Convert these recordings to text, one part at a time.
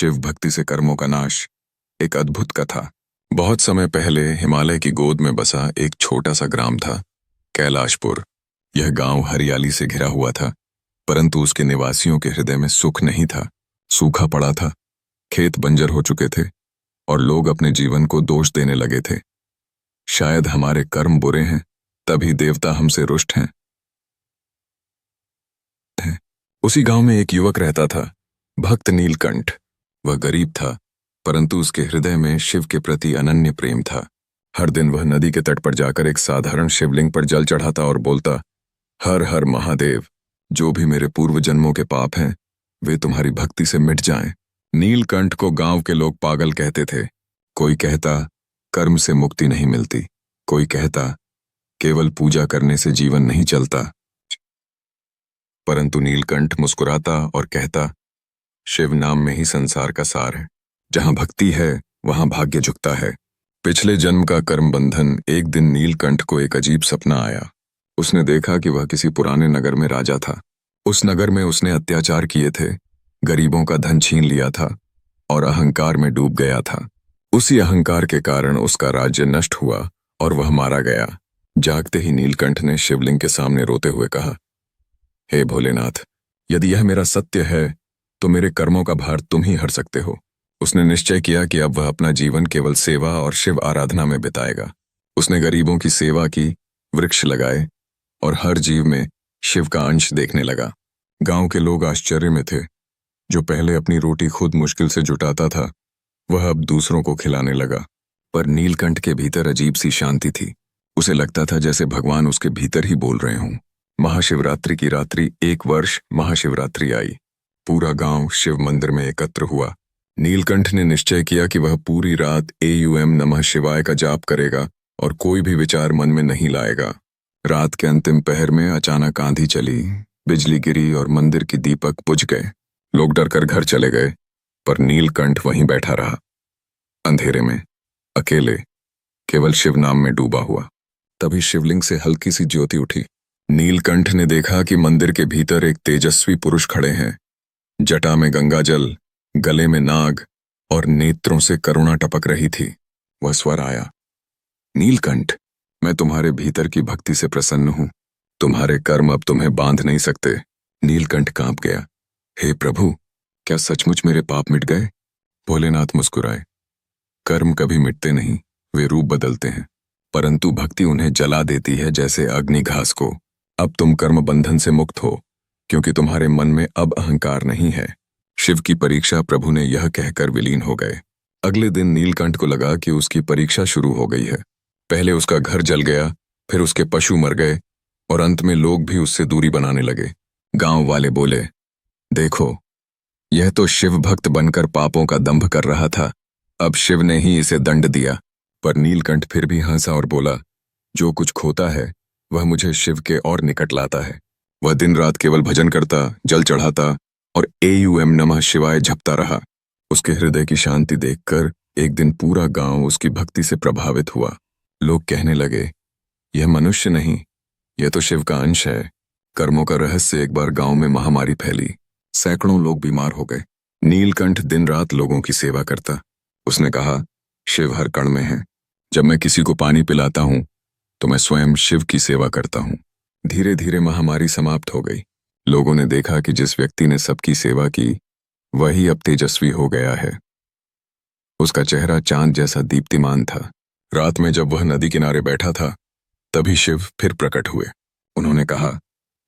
शिव भक्ति से कर्मों का नाश। एक अद्भुत कथा। बहुत समय पहले हिमालय की गोद में बसा एक छोटा सा ग्राम था, कैलाशपुर। यह गांव हरियाली से घिरा हुआ था, परंतु उसके निवासियों के हृदय में सुख नहीं था। सूखा पड़ा था, खेत बंजर हो चुके थे और लोग अपने जीवन को दोष देने लगे थे। शायद हमारे कर्म बुरे हैं, तभी देवता हमसे रुष्ट हैं। उसी गांव में एक युवक रहता था, भक्त नीलकंठ। वह गरीब था, परंतु उसके हृदय में शिव के प्रति अनन्य प्रेम था। हर दिन वह नदी के तट पर जाकर एक साधारण शिवलिंग पर जल चढ़ाता और बोलता, हर हर महादेव, जो भी मेरे पूर्व जन्मों के पाप हैं वे तुम्हारी भक्ति से मिट जाएं। नीलकंठ को गांव के लोग पागल कहते थे। कोई कहता कर्म से मुक्ति नहीं मिलती, कोई कहता केवल पूजा करने से जीवन नहीं चलता। परंतु नीलकंठ मुस्कुराता और कहता, शिव नाम में ही संसार का सार है। जहां भक्ति है वहां भाग्य झुकता है। पिछले जन्म का कर्म बंधन। एक दिन नीलकंठ को एक अजीब सपना आया। उसने देखा कि वह किसी पुराने नगर में राजा था। उस नगर में उसने अत्याचार किए थे, गरीबों का धन छीन लिया था और अहंकार में डूब गया था। उसी अहंकार के कारण उसका राज्य नष्ट हुआ और वह मारा गया। जागते ही नीलकंठ ने शिवलिंग के सामने रोते हुए कहा, हे भोलेनाथ, यदि यह मेरा सत्य है तो मेरे कर्मों का भार तुम ही हर सकते हो। उसने निश्चय किया कि अब वह अपना जीवन केवल सेवा और शिव आराधना में बिताएगा। उसने गरीबों की सेवा की, वृक्ष लगाए और हर जीव में शिव का अंश देखने लगा। गांव के लोग आश्चर्य में थे। जो पहले अपनी रोटी खुद मुश्किल से जुटाता था, वह अब दूसरों को खिलाने लगा। पर नीलकंठ के भीतर अजीब सी शांति थी। उसे लगता था जैसे भगवान उसके भीतर ही बोल रहे हों। महाशिवरात्रि की रात्रि, एक वर्ष महाशिवरात्रि आई। पूरा गांव शिव मंदिर में एकत्र हुआ। नीलकंठ ने निश्चय किया कि वह पूरी रात AUM नमः शिवाय का जाप करेगा और कोई भी विचार मन में नहीं लाएगा। रात के अंतिम पहर में अचानक आंधी चली, बिजली गिरी और मंदिर की दीपक बुझ गए। लोग डरकर घर चले गए, पर नीलकंठ वहीं बैठा रहा, अंधेरे में, अकेले, केवल शिव नाम में डूबा हुआ। तभी शिवलिंग से हल्की सी ज्योति उठी। नीलकंठ ने देखा कि मंदिर के भीतर एक तेजस्वी पुरुष खड़े हैं। जटा में गंगा जल, गले में नाग और नेत्रों से करुणा टपक रही थी। वह स्वर आया, नीलकंठ, मैं तुम्हारे भीतर की भक्ति से प्रसन्न हूं। तुम्हारे कर्म अब तुम्हें बांध नहीं सकते। नीलकंठ कांप गया। हे प्रभु, क्या सचमुच मेरे पाप मिट गए? भोलेनाथ मुस्कुराए। कर्म कभी मिटते नहीं, वे रूप बदलते हैं, परंतु भक्ति उन्हें जला देती है जैसे अग्नि घास को। अब तुम कर्म बंधन से मुक्त हो, क्योंकि तुम्हारे मन में अब अहंकार नहीं है। शिव की परीक्षा प्रभु ने यह कहकर विलीन हो गए। अगले दिन नीलकंठ को लगा कि उसकी परीक्षा शुरू हो गई है। पहले उसका घर जल गया, फिर उसके पशु मर गए और अंत में लोग भी उससे दूरी बनाने लगे। गांव वाले बोले, देखो, यह तो शिव भक्त बनकर पापों का दंभ कर रहा था, अब शिव ने ही इसे दंड दिया। पर नीलकंठ फिर भी हंसा और बोला, जो कुछ खोता है वह मुझे शिव के और निकट लाता है। वह दिन रात केवल भजन करता, जल चढ़ाता और AUM नमः शिवाय जपता रहा। उसके हृदय की शांति देखकर एक दिन पूरा गांव उसकी भक्ति से प्रभावित हुआ। लोग कहने लगे, यह मनुष्य नहीं, यह तो शिव का अंश है। कर्मों का रहस्य। एक बार गांव में महामारी फैली, सैकड़ों लोग बीमार हो गए। नीलकंठ दिन रात लोगों की सेवा करता। उसने कहा, शिव हर कण में है। जब मैं किसी को पानी पिलाता हूं तो मैं स्वयं शिव की सेवा करता हूं। धीरे धीरे महामारी समाप्त हो गई। लोगों ने देखा कि जिस व्यक्ति ने सबकी सेवा की वही अब तेजस्वी हो गया है। उसका चेहरा चांद जैसा दीप्तिमान था। रात में जब वह नदी किनारे बैठा था, तभी शिव फिर प्रकट हुए। उन्होंने कहा,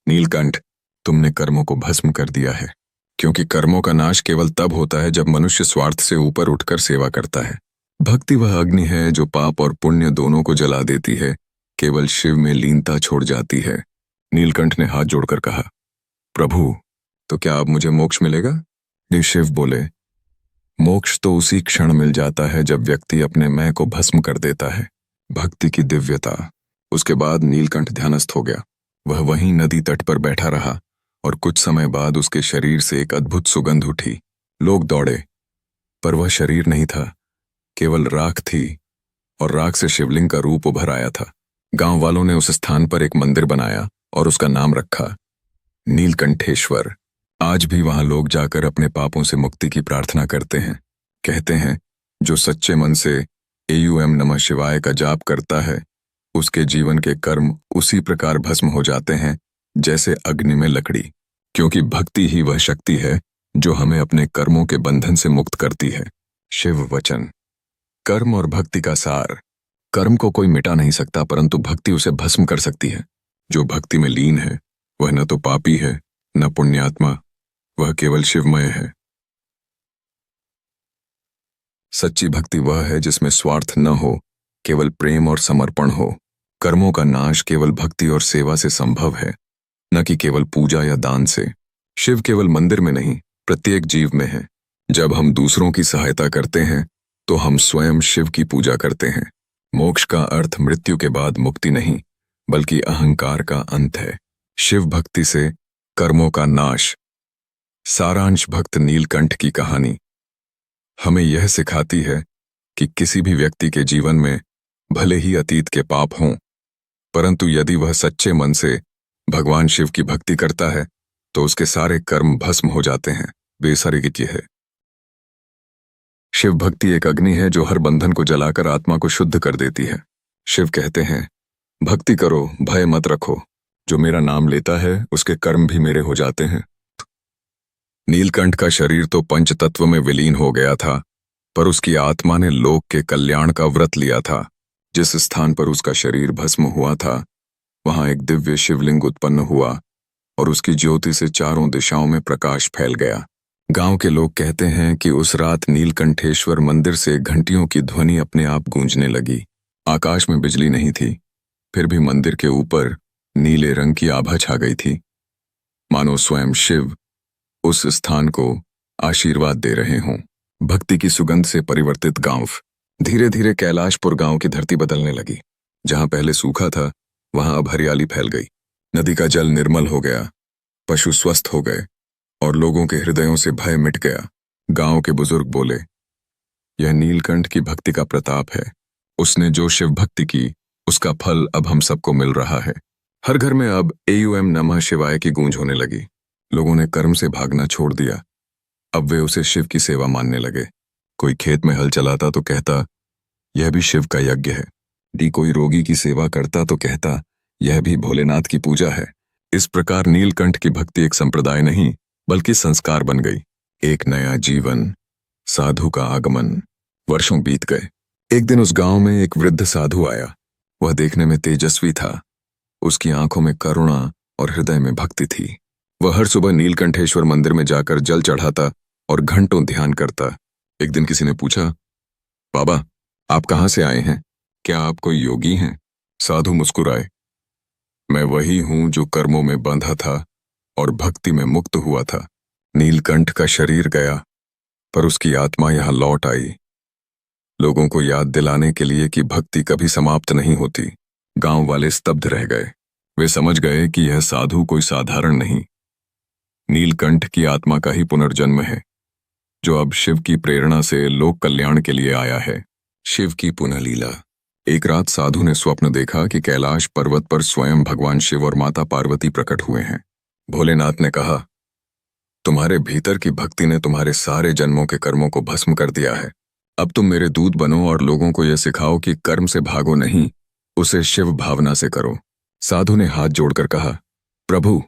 नीलकंठ, तुमने कर्मों को भस्म कर दिया है, क्योंकि कर्मों का नाश केवल तब होता है जब मनुष्य स्वार्थ से ऊपर उठकर सेवा करता है। भक्ति वह अग्नि है जो पाप और पुण्य दोनों को जला देती है, केवल शिव में लीनता छोड़ जाती है। नीलकंठ ने हाथ जोड़कर कहा, प्रभु, तो क्या अब मुझे मोक्ष मिलेगा? शिव बोले, मोक्ष तो उसी क्षण मिल जाता है जब व्यक्ति अपने मैं को भस्म कर देता है। भक्ति की दिव्यता। उसके बाद नीलकंठ ध्यानस्थ हो गया। वह वहीं नदी तट पर बैठा रहा और कुछ समय बाद उसके शरीर से एक अद्भुत सुगंध उठी। लोग दौड़े, पर वह शरीर नहीं था, केवल राख थी और राख से शिवलिंग का रूप उभर आया था। गांव वालों ने उस स्थान पर एक मंदिर बनाया और उसका नाम रखा नीलकंठेश्वर। आज भी वहां लोग जाकर अपने पापों से मुक्ति की प्रार्थना करते हैं। कहते हैं, जो सच्चे मन से एयूएम नमः शिवाय का जाप करता है, उसके जीवन के कर्म उसी प्रकार भस्म हो जाते हैं जैसे अग्नि में लकड़ी। क्योंकि भक्ति ही वह शक्ति है जो हमें अपने कर्मों के बंधन से मुक्त करती है। शिव वचन। कर्म और भक्ति का सार। कर्म को कोई मिटा नहीं सकता, परंतु भक्ति उसे भस्म कर सकती है। जो भक्ति में लीन है वह न तो पापी है न पुण्यात्मा, वह केवल शिवमय है। सच्ची भक्ति वह है जिसमें स्वार्थ न हो, केवल प्रेम और समर्पण हो। कर्मों का नाश केवल भक्ति और सेवा से संभव है, न कि केवल पूजा या दान से। शिव केवल मंदिर में नहीं, प्रत्येक जीव में है। जब हम दूसरों की सहायता करते हैं तो हम स्वयं शिव की पूजा करते हैं। मोक्ष का अर्थ मृत्यु के बाद मुक्ति नहीं, बल्कि अहंकार का अंत है। शिव भक्ति से कर्मों का नाश। सारांश भक्त नीलकंठ की कहानी हमें यह सिखाती है कि किसी भी व्यक्ति के जीवन में भले ही अतीत के पाप हों, परंतु यदि वह सच्चे मन से भगवान शिव की भक्ति करता है तो उसके सारे कर्म भस्म हो जाते हैं। बेसरिगित्य है। शिव भक्ति एक अग्नि है जो हर बंधन को जलाकर आत्मा को शुद्ध कर देती है। शिव कहते हैं, भक्ति करो, भय मत रखो। जो मेरा नाम लेता है उसके कर्म भी मेरे हो जाते हैं। नीलकंठ का शरीर तो पंच तत्व में विलीन हो गया था, पर उसकी आत्मा ने लोक के कल्याण का व्रत लिया था। जिस स्थान पर उसका शरीर भस्म हुआ था, वहां एक दिव्य शिवलिंग उत्पन्न हुआ और उसकी ज्योति से चारों दिशाओं में प्रकाश फैल गया। गांव के लोग कहते हैं कि उस रात नीलकंठेश्वर मंदिर से घंटियों की ध्वनि अपने आप गूंजने लगी। आकाश में बिजली नहीं थी, फिर भी मंदिर के ऊपर नीले रंग की आभा छा गई थी, मानो स्वयं शिव उस स्थान को आशीर्वाद दे रहे हों। भक्ति की सुगंध से परिवर्तित गांव। धीरे धीरे कैलाशपुर गांव की धरती बदलने लगी। जहां पहले सूखा था वहां अब हरियाली फैल गई। नदी का जल निर्मल हो गया, पशु स्वस्थ हो गए और लोगों के हृदयों से भय मिट गया। गांव के बुजुर्ग बोले, यह नीलकंठ की भक्ति का प्रताप है। उसने जो शिव भक्ति की, उसका फल अब हम सबको मिल रहा है। हर घर में अब एयूएम नमः शिवाय की गूंज होने लगी। लोगों ने कर्म से भागना छोड़ दिया, अब वे उसे शिव की सेवा मानने लगे। कोई खेत में हल चलाता तो कहता, यह भी शिव का यज्ञ है। कोई रोगी की सेवा करता तो कहता, यह भी भोलेनाथ की पूजा है। इस प्रकार नीलकंठ की भक्ति एक संप्रदाय नहीं, बल्कि संस्कार बन गई। एक नया जीवन, साधु का आगमन। वर्षों बीत गए। एक दिन उस गांव में एक वृद्ध साधु आया। वह देखने में तेजस्वी था। उसकी आंखों में करुणा और हृदय में भक्ति थी। वह हर सुबह नीलकंठेश्वर मंदिर में जाकर जल चढ़ाता और घंटों ध्यान करता। एक दिन किसी ने पूछा, बाबा, आप कहां से आए हैं? क्या आप कोई योगी हैं? साधु मुस्कुराए, मैं वही हूं जो कर्मों में बंधा था और भक्ति में मुक्त हुआ था। नीलकंठ का शरीर गया, पर उसकी आत्मा यहां लौट आई, लोगों को याद दिलाने के लिए कि भक्ति कभी समाप्त नहीं होती। गांव वाले स्तब्ध रह गए। वे समझ गए कि यह साधु कोई साधारण नहीं, नीलकंठ की आत्मा का ही पुनर्जन्म है, जो अब शिव की प्रेरणा से लोक कल्याण के लिए आया है। शिव की पुनः लीला। एक रात साधु ने स्वप्न देखा कि कैलाश पर्वत पर स्वयं भगवान शिव और माता पार्वती प्रकट हुए हैं। भोलेनाथ ने कहा, तुम्हारे भीतर की भक्ति ने तुम्हारे सारे जन्मों के कर्मों को भस्म कर दिया है। अब तुम मेरे दूत बनो और लोगों को यह सिखाओ कि कर्म से भागो नहीं, उसे शिव भावना से करो। साधु ने हाथ जोड़कर कहा, प्रभु,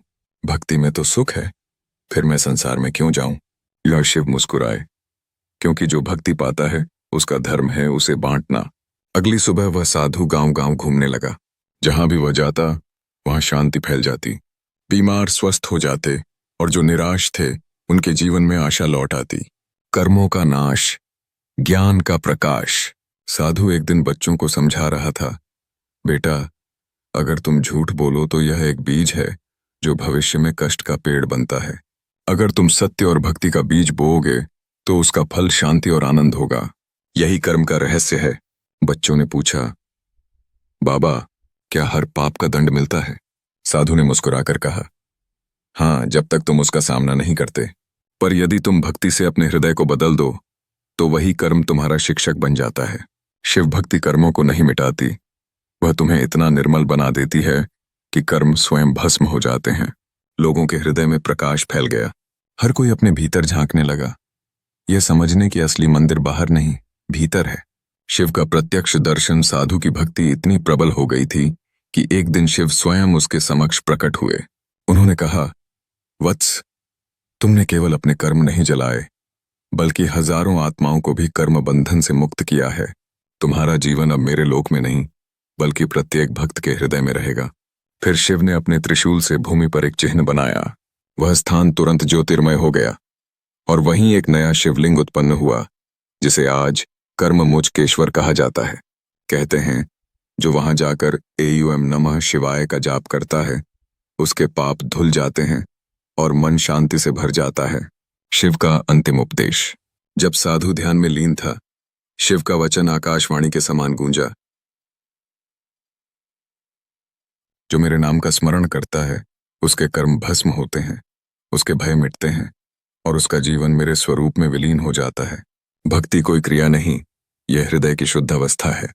भक्ति में तो सुख है, फिर मैं संसार में क्यों जाऊं? यह शिव मुस्कुराए, क्योंकि जो भक्ति पाता है उसका धर्म है उसे बांटना। अगली सुबह वह साधु गांव-गांव घूमने लगा। जहां भी वह जाता वहां शांति फैल जाती। बीमार स्वस्थ हो जाते और जो निराश थे उनके जीवन में आशा लौट आती। कर्मों का नाश, ज्ञान का प्रकाश। साधु एक दिन बच्चों को समझा रहा था, बेटा, अगर तुम झूठ बोलो तो यह एक बीज है जो भविष्य में कष्ट का पेड़ बनता है। अगर तुम सत्य और भक्ति का बीज बोओगे तो उसका फल शांति और आनंद होगा। यही कर्म का रहस्य है। बच्चों ने पूछा, बाबा, क्या हर पाप का दंड मिलता है? साधु ने मुस्कुराकर कहा, हाँ, जब तक तुम उसका सामना नहीं करते। पर यदि तुम भक्ति से अपने हृदय को बदल दो तो वही कर्म तुम्हारा शिक्षक बन जाता है। शिव भक्ति कर्मों को नहीं मिटाती, वह तुम्हें इतना निर्मल बना देती है कि कर्म स्वयं भस्म हो जाते हैं। लोगों के हृदय में प्रकाश फैल गया। हर कोई अपने भीतर झांकने लगा, यह समझने कि असली मंदिर बाहर नहीं, भीतर है। शिव का प्रत्यक्ष दर्शन साधु की भक्ति इतनी प्रबल हो गई थी कि एक दिन शिव स्वयं उसके समक्ष प्रकट हुए। उन्होंने कहा, वत्स, तुमने केवल अपने कर्म नहीं जलाए, बल्कि हजारों आत्माओं को भी कर्म बंधन से मुक्त किया है। तुम्हारा जीवन अब मेरे लोक में नहीं, बल्कि प्रत्येक भक्त के हृदय में रहेगा। फिर शिव ने अपने त्रिशूल से भूमि पर एक चिन्ह बनाया। वह स्थान तुरंत ज्योतिर्मय हो गया और वहीं एक नया शिवलिंग उत्पन्न हुआ, जिसे आज कर्ममोचकेश्वर कहा जाता है। कहते हैं, जो वहां जाकर एयूएम नमः शिवाय का जाप करता है, उसके पाप धुल जाते हैं और मन शांति से भर जाता है। शिव का अंतिम उपदेश। जब साधु ध्यान में लीन था, शिव का वचन आकाशवाणी के समान गूंजा, जो मेरे नाम का स्मरण करता है, उसके कर्म भस्म होते हैं, उसके भय मिटते हैं और उसका जीवन मेरे स्वरूप में विलीन हो जाता है। भक्ति कोई क्रिया नहीं, यह हृदय की शुद्ध अवस्था है।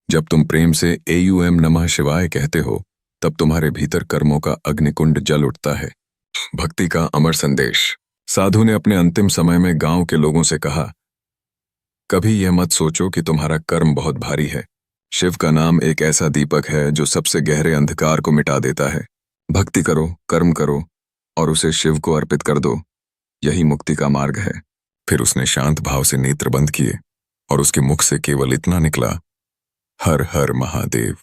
जब तुम प्रेम से एयूएम नमः शिवाय कहते हो, तब तुम्हारे भीतर कर्मों का अग्निकुंड जल उठता है। भक्ति का अमर संदेश। साधु ने अपने अंतिम समय में गांव के लोगों से कहा, कभी यह मत सोचो कि तुम्हारा कर्म बहुत भारी है। शिव का नाम एक ऐसा दीपक है जो सबसे गहरे अंधकार को मिटा देता है। भक्ति करो, कर्म करो और उसे शिव को अर्पित कर दो, यही मुक्ति का मार्ग है। फिर उसने शांत भाव से नेत्र बंद किए और उसके मुख से केवल इतना निकला, हर हर महादेव।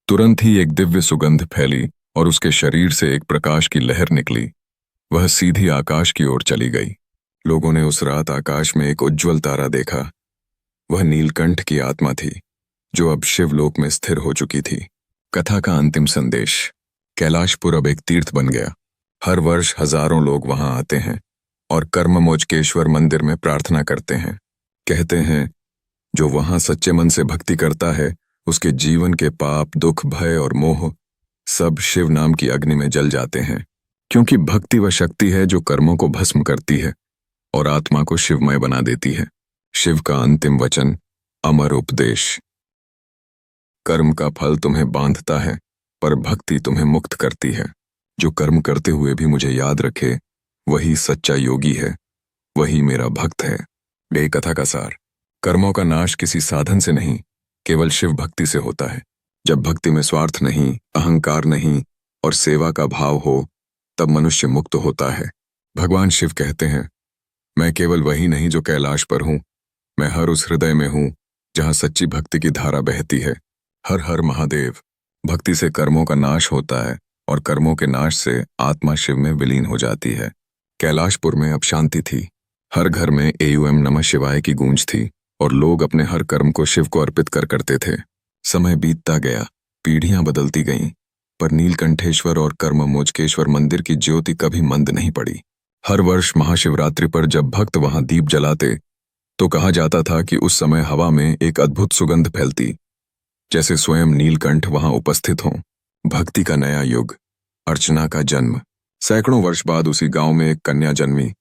तुरंत ही एक दिव्य सुगंध फैली और उसके शरीर से एक प्रकाश की लहर निकली। वह सीधी आकाश की ओर चली गई। लोगों ने उस रात आकाश में एक उज्ज्वल तारा देखा। वह नीलकंठ की आत्मा थी, जो अब शिवलोक में स्थिर हो चुकी थी। कथा का अंतिम संदेश। कैलाशपुर अब एक तीर्थ बन गया। हर वर्ष हजारों लोग वहां आते हैं और कर्ममोचकेश्वर मंदिर में प्रार्थना करते हैं। कहते हैं, जो वहां सच्चे मन से भक्ति करता है, उसके जीवन के पाप, दुख, भय और मोह सब शिव नाम की अग्नि में जल जाते हैं, क्योंकि भक्ति वह शक्ति है जो कर्मों को भस्म करती है और आत्मा को शिवमय बना देती है। शिव का अंतिम वचन, अमर उपदेश। कर्म का फल तुम्हें बांधता है, पर भक्ति तुम्हें मुक्त करती है। जो कर्म करते हुए भी मुझे याद रखे, वही सच्चा योगी है, वही मेरा भक्त है। यही कथा का सार। कर्मों का नाश किसी साधन से नहीं, केवल शिव भक्ति से होता है। जब भक्ति में स्वार्थ नहीं, अहंकार नहीं और सेवा का भाव हो, तब मनुष्य मुक्त होता है। भगवान शिव कहते हैं, मैं केवल वही नहीं जो कैलाश पर हूं, मैं हर उस हृदय में हूं जहां सच्ची भक्ति की धारा बहती है। हर हर महादेव। भक्ति से कर्मों का नाश होता है और कर्मों के नाश से आत्मा शिव में विलीन हो जाती है। कैलाशपुर में अब शांति थी। हर घर में एयूएम नमः शिवाय की गूंज थी और लोग अपने हर कर्म को शिव को अर्पित करते थे। समय बीतता गया, पीढ़ियां बदलती गईं, पर नीलकंठेश्वर और कर्ममोचकेश्वर मंदिर की ज्योति कभी मंद नहीं पड़ी। हर वर्ष महाशिवरात्रि पर जब भक्त वहां दीप जलाते, तो कहा जाता था कि उस समय हवा में एक अद्भुत सुगंध फैलती, जैसे स्वयं नीलकंठ वहां उपस्थित हों। भक्ति का नया युग, अर्चना का जन्म। सैकड़ों वर्ष बाद उसी गांव में एक कन्या जन्मी।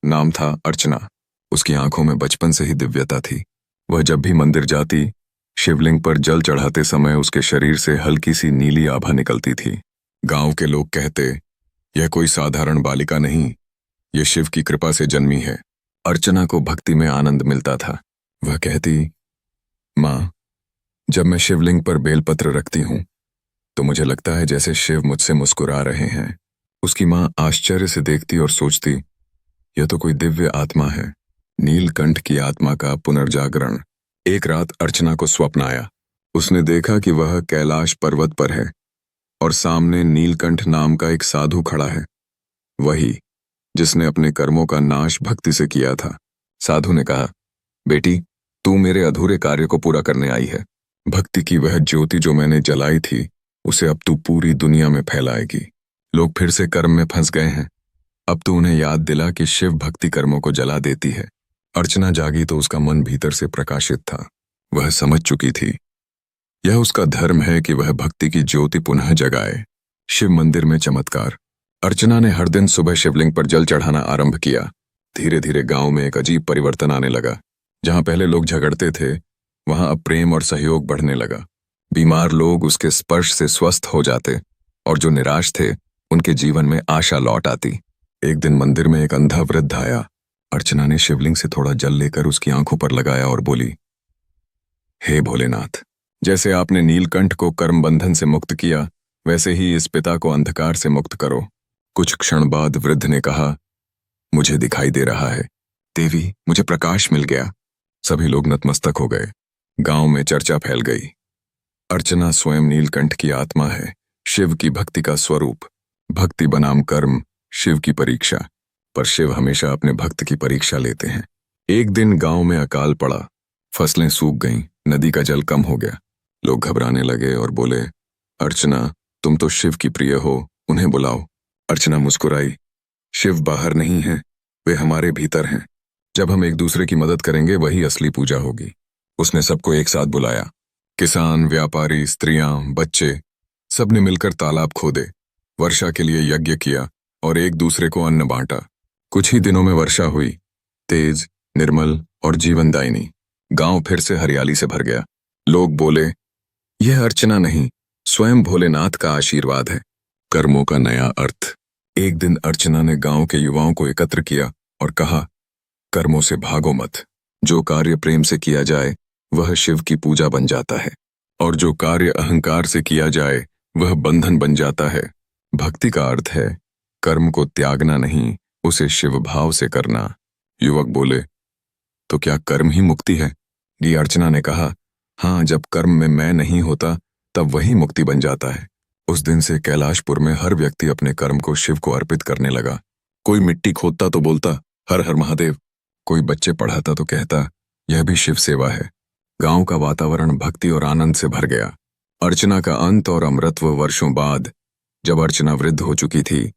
नाम था अर्चना। उसकी आंखों में बचपन से ही दिव्यता थी। वह जब भी मंदिर जाती, शिवलिंग पर जल चढ़ाते समय उसके शरीर से हल्की सी नीली आभा निकलती थी। गांव के लोग कहते, यह कोई साधारण बालिका नहीं, यह शिव की कृपा से जन्मी है। अर्चना को भक्ति में आनंद मिलता था। वह कहती, माँ, जब मैं शिवलिंग पर बेलपत्र रखती हूं, तो मुझे लगता है जैसे शिव मुझसे मुस्कुरा रहे हैं। उसकी माँ आश्चर्य से देखती और सोचती, यह तो कोई दिव्य आत्मा है, नीलकंठ की आत्मा का पुनर्जागरण। एक रात अर्चना को स्वप्न आया। उसने देखा कि वह कैलाश पर्वत पर है और सामने नीलकंठ नाम का एक साधु खड़ा है, वही जिसने अपने कर्मों का नाश भक्ति से किया था। साधु ने कहा, बेटी, तू मेरे अधूरे कार्य को पूरा करने आई है। भक्ति की वह ज्योति जो मैंने जलाई थी, उसे अब तू पूरी दुनिया में फैलाएगी। लोग फिर से कर्म में फंस गए हैं, अब तू उन्हें याद दिला कि शिव भक्ति कर्मों को जला देती है। अर्चना जागी तो उसका मन भीतर से प्रकाशित था। वह समझ चुकी थी, यह उसका धर्म है कि वह भक्ति की ज्योति पुनः जगाए। शिव मंदिर में चमत्कार। अर्चना ने हर दिन सुबह शिवलिंग पर जल चढ़ाना आरंभ किया। धीरे धीरे गांव में एक अजीब परिवर्तन आने लगा। जहां पहले लोग झगड़ते थे, वहां अब प्रेम और सहयोग बढ़ने लगा। बीमार लोग उसके स्पर्श से स्वस्थ हो जाते और जो निराश थे, उनके जीवन में आशा लौट आती। एक दिन मंदिर में एक अंधा वृद्ध आया। अर्चना ने शिवलिंग से थोड़ा जल लेकर उसकी आंखों पर लगाया और बोली, हे भोलेनाथ, जैसे आपने नीलकंठ को कर्म बंधन से मुक्त किया, वैसे ही इस पिता को अंधकार से मुक्त करो। कुछ क्षण बाद वृद्ध ने कहा, मुझे दिखाई दे रहा है देवी, मुझे प्रकाश मिल गया। सभी लोग नतमस्तक हो गए। गांव में चर्चा फैल गई। अर्चना स्वयं नीलकंठ की आत्मा है, शिव की भक्ति का स्वरूप। भक्ति बनाम कर्म, शिव की परीक्षा। पर शिव हमेशा अपने भक्त की परीक्षा लेते हैं। एक दिन गांव में अकाल पड़ा, फसलें सूख गईं, नदी का जल कम हो गया। लोग घबराने लगे और बोले, अर्चना, तुम तो शिव की प्रिय हो, उन्हें बुलाओ। अर्चना मुस्कुराई, शिव बाहर नहीं है, वे हमारे भीतर हैं। जब हम एक दूसरे की मदद करेंगे वही असली पूजा होगी। उसने सबको एक साथ बुलाया। किसान, व्यापारी, स्त्रियां, बच्चे, सबने मिलकर तालाब खोदे, वर्षा के लिए यज्ञ किया और एक दूसरे को अन्न बांटा। कुछ ही दिनों में वर्षा हुई, तेज, निर्मल और जीवनदायिनी। गांव फिर से हरियाली से भर गया। लोग बोले, यह अर्चना नहीं, स्वयं भोलेनाथ का आशीर्वाद है। कर्मों का नया अर्थ। एक दिन अर्चना ने गांव के युवाओं को एकत्र किया और कहा, कर्मों से भागो मत। जो कार्य प्रेम से किया जाए वह शिव की पूजा बन जाता है, और जो कार्य अहंकार से किया जाए वह बंधन बन जाता है। भक्ति का अर्थ है कर्म को त्यागना नहीं, उसे शिव भाव से करना। युवक बोले, तो क्या कर्म ही मुक्ति है? जी, अर्चना ने कहा, हाँ, जब कर्म में मैं नहीं होता तब वही मुक्ति बन जाता है। उस दिन से कैलाशपुर में हर व्यक्ति अपने कर्म को शिव को अर्पित करने लगा। कोई मिट्टी खोदता तो बोलता, हर हर महादेव। कोई बच्चे पढ़ाता तो कहता, यह भी शिव सेवा है। गांव का वातावरण भक्ति और आनंद से भर गया। अर्चना का अंत और अमृतत्व। वर्षों बाद जब अर्चना वृद्ध हो चुकी थी,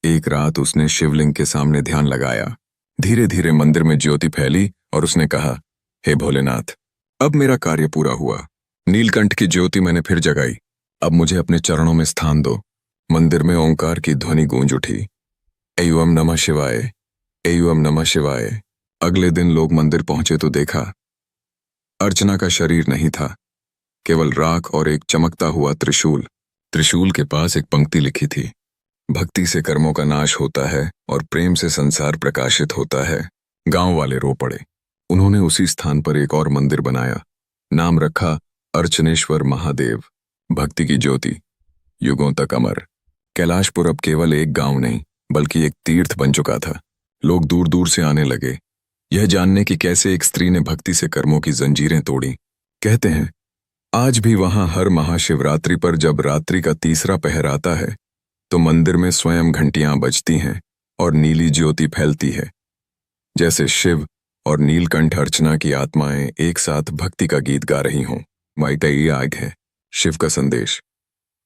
एक रात उसने शिवलिंग के सामने ध्यान लगाया। धीरे धीरे मंदिर में ज्योति फैली और उसने कहा, हे भोलेनाथ, अब मेरा कार्य पूरा हुआ। नीलकंठ की ज्योति मैंने फिर जगाई, अब मुझे अपने चरणों में स्थान दो। मंदिर में ओंकार की ध्वनि गूंज उठी, एवं नमः शिवाय, एवं नमः शिवाय। अगले दिन लोग मंदिर पहुंचे तो देखा, अर्चना का शरीर नहीं था, केवल राख और एक चमकता हुआ त्रिशूल। त्रिशूल के पास एक पंक्ति लिखी थी, भक्ति से कर्मों का नाश होता है और प्रेम से संसार प्रकाशित होता है। गांव वाले रो पड़े। उन्होंने उसी स्थान पर एक और मंदिर बनाया, नाम रखा अर्चनेश्वर महादेव। भक्ति की ज्योति युगों तक अमर। कैलाशपुर अब केवल एक गांव नहीं बल्कि एक तीर्थ बन चुका था। लोग दूर दूर से आने लगे, यह जानने कि कैसे एक स्त्री ने भक्ति से कर्मों की जंजीरें तोड़ी। कहते हैं, आज भी वहां हर महाशिवरात्रि पर जब रात्रि का तीसरा पहर आता है तो मंदिर में स्वयं घंटियां बजती हैं और नीली ज्योति फैलती है, जैसे शिव और नीलकंठ अर्चना की आत्माएं एक साथ भक्ति का गीत गा रही हों। माइटई आग है शिव का संदेश।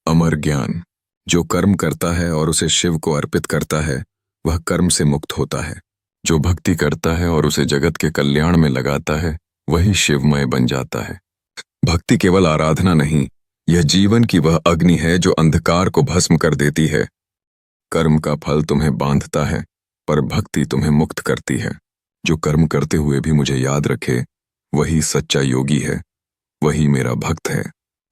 अमर ज्ञान। जो कर्म करता है और उसे शिव को अर्पित करता है वह कर्म से मुक्त होता है। जो भक्ति करता है और उसे जगत के कल्याण में लगाता है वही शिवमय बन जाता है। भक्ति केवल आराधना नहीं, यह जीवन की वह अग्नि है जो अंधकार को भस्म कर देती है। कर्म का फल तुम्हें बांधता है पर भक्ति तुम्हें मुक्त करती है। जो कर्म करते हुए भी मुझे याद रखे वही सच्चा योगी है, वही मेरा भक्त है।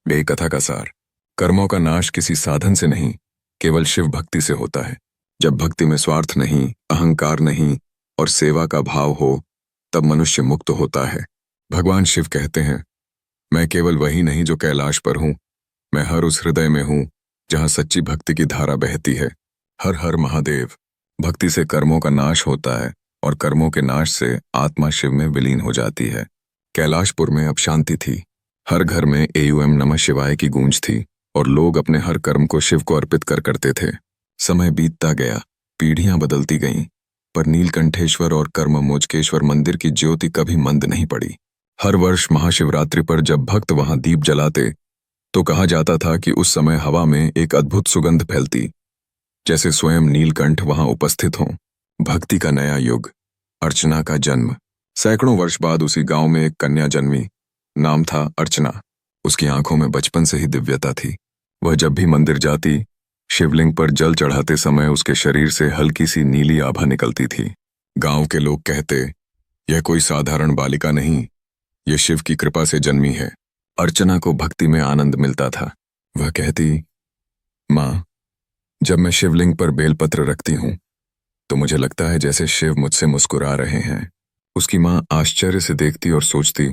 ये कथा का सार। कर्मों का नाश किसी साधन से नहीं, केवल शिव भक्ति से होता है। जब भक्ति में स्वार्थ नहीं, अहंकार नहीं और सेवा का भाव हो तब मनुष्य मुक्त होता है। भगवान शिव कहते हैं, मैं केवल वही नहीं जो कैलाश पर हूं, मैं हर उस हृदय में हूं जहां सच्ची भक्ति की धारा बहती है। हर हर महादेव। भक्ति से कर्मों का नाश होता है और कर्मों के नाश से आत्मा शिव में विलीन हो जाती है। कैलाशपुर में अब शांति थी। हर घर में एवं नमः शिवाय की गूंज थी और लोग अपने हर कर्म को शिव को अर्पित करते थे। समय बीतता गया, पीढ़ियां बदलती गईं, पर नीलकंठेश्वर और कर्ममोचकेश्वर मंदिर की ज्योति कभी मंद नहीं पड़ी। हर वर्ष महाशिवरात्रि पर जब भक्त वहां दीप जलाते तो कहा जाता था कि उस समय हवा में एक अद्भुत सुगंध फैलती, जैसे स्वयं नीलकंठ वहां उपस्थित हों। भक्ति का नया युग। अर्चना का जन्म। सैकड़ों वर्ष बाद उसी गांव में एक कन्या जन्मी। नाम था अर्चना। उसकी आंखों में बचपन से ही दिव्यता थी। वह जब भी मंदिर जाती, शिवलिंग पर जल चढ़ाते समय उसके शरीर से हल्की सी नीली आभा निकलती थी। गांव के लोग कहते, यह कोई साधारण बालिका नहीं, यह शिव की कृपा से जन्मी है। अर्चना को भक्ति में आनंद मिलता था। वह कहती, माँ, जब मैं शिवलिंग पर बेलपत्र रखती हूँ तो मुझे लगता है जैसे शिव मुझसे मुस्कुरा रहे हैं। उसकी माँ आश्चर्य से देखती और सोचती,